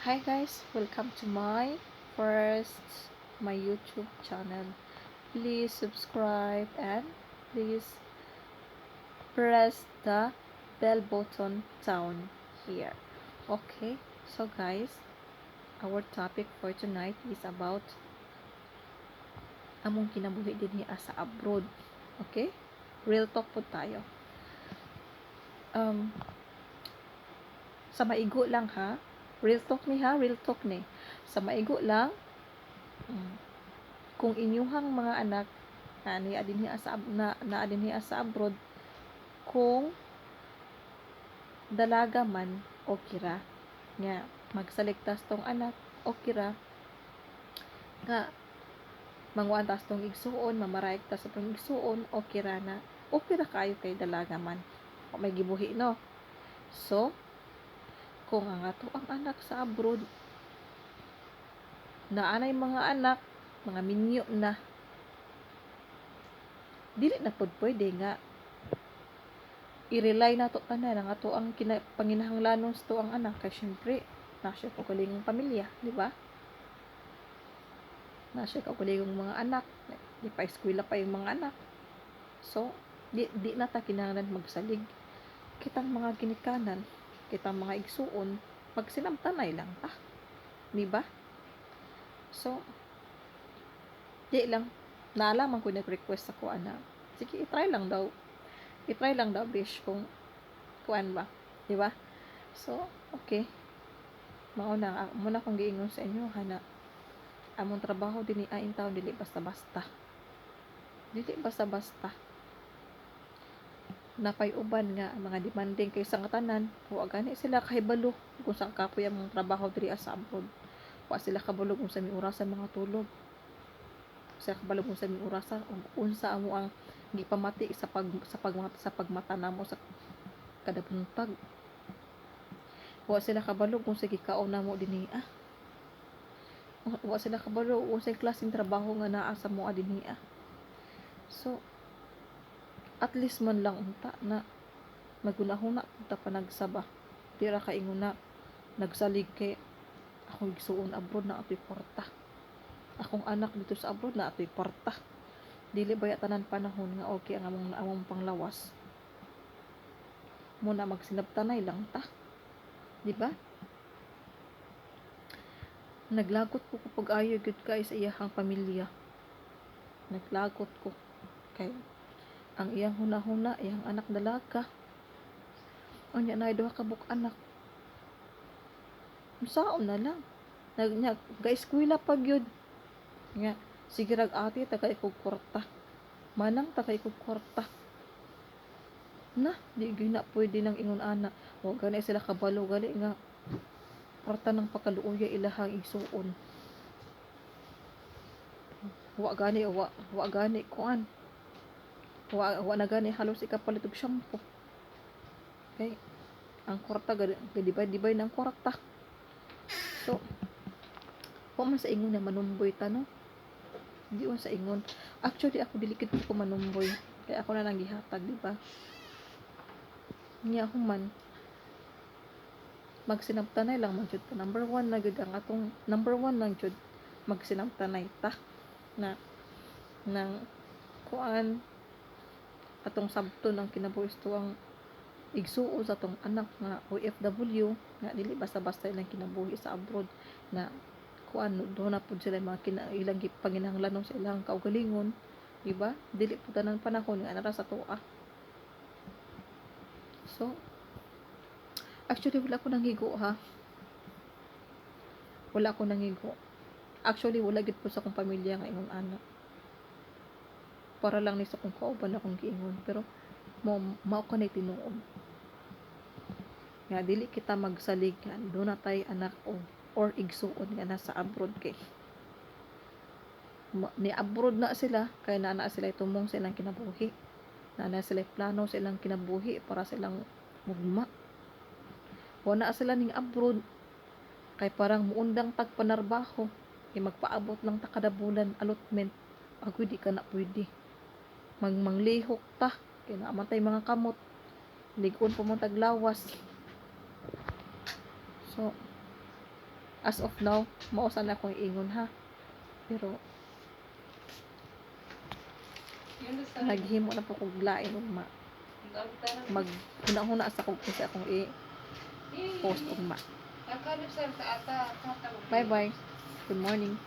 Hi guys, welcome to my YouTube channel. Please subscribe and please press the bell button down here. Okay, so guys, our topic for tonight is about among kinabuhi din sa abroad. Okay? Real talk po tayo. Sa maigo lang ha. Real talk ni ha, real talk ni. Sa maigo lang, kung inyuhang mga anak na adinhi sa abroad, kung dalaga man okay ra nga magsaligtas tong anak okay ra nga manguan tas tong igsuon mamaraig ta sa tong igsuon okay ra na okay ra kayo kay dalaga man o may gibuhi no. So kung ang ato ang anak sa abroad naanay mga anak mga minyo na dili na pod pwede nga i-rely na to tanan ang ato ang panginahanglanon sa to ang anak kay syempre nasya ko kalingong pamilya, di ba? Nasya ko kalingong mga anak, di pa eskwela pa yung mga anak. So di na ta kinahanglan magsalig. Kitang mga ginikanan, kitang mga igsuon, magsinamtanay lang ta, di ba? So di lang naalaman ko nag-request ako ana. Sige, i-try lang daw bish kung kuan ba, di ba? So okay, mauna muna kong giingon sa inyo hana among trabaho dinhi ain taon dili basta-basta napay uban nga mga demanding kay sa tanan wa gani sila kahibalo kung sa kapoy ang trabaho diri sa abroad. Wa sila kabalo kung sa mi orasan mga tulog, sa kabalo kung sa mi orasan ug unsa amo ang gipamati sa pagmata namo sa kada buntag. Wa sila kabalo kung sa gikaon namo dinhi wa sila kabalo unsay klaseng trabaho nga naa sa moa dinhi. So at least man lang unta na magunahuna ta panagsaba tira ka ingon na nagsalig kay akong igsuon abroad na atoy kwarta, akong anak dito sa abroad na atoy kwarta, dili baya tanan panahon nga okay ang among panglawas muna magsinabtanay lang ta, di ba? Naglagot ko kapag ayo gyud kay sa iyahang pamilya, naglagot ko kay ang iyang hunahuna iyang anak dalaga unya na duha ka buk anak unsaon na lang nagnya ga-eskwela pa gyud nga sige rag ate tagay kog kwarta manang tagay kog kwarta na di gyud na pwede nang ingon ana wa gani sila kabalo gali nga kwarta ng pakaluoy ilahang igsuon wa gani kuan wa na gani halos ikapalit og shampoo kay ang kwarta gadibay ng kwarta. So wa man sa ingon na manumboy ta no, di man sa ingon actually ako delikit ko manumboy kay ako na lang gihatag, di ba? Niya human magsinabtanay lang man jud ta, number 1 na gyud ang atong number 1 lang jud magsinabtanay ta na nang kuan atong sabton ang kinabuhi ang igsuo sa atong anak nga OFW nga dili basta-basta ilang kinabuhi sa abroad na kuan do na pud sila mga ilang panginahanglanon sa ilang kaugalingon, di ba? Dili pud tanan panahon nga anara sa tuwa. So actually wala ko nanghigo ha, wala ko nanghigo actually wala gid po sa akong pamilya nga ingon ana para lang ni sa kung kauban akong giingon pero mao ko na tinuod nga dili kita magsalig nga do na tay anak or igsuon nga nasa abroad kay ni abroad na sila kay naa sila tumong sa ilang kinabuhi, naa sila plano sa ilang kinabuhi para silang mugma. Wala sila ning abroad kay parang muundang tagpanarbaho kay magpaabot lang ta kada bulan allotment agoy di ka na pwede manglihok ta kay naamatay mga kamot ligon pa mo taglawas. So As of now, mausan akong ingon ha. Pero naghimo na po kog lain ugma. Maghuna-huna sa kog sa akong i-post ugma. Bye bye. Good morning.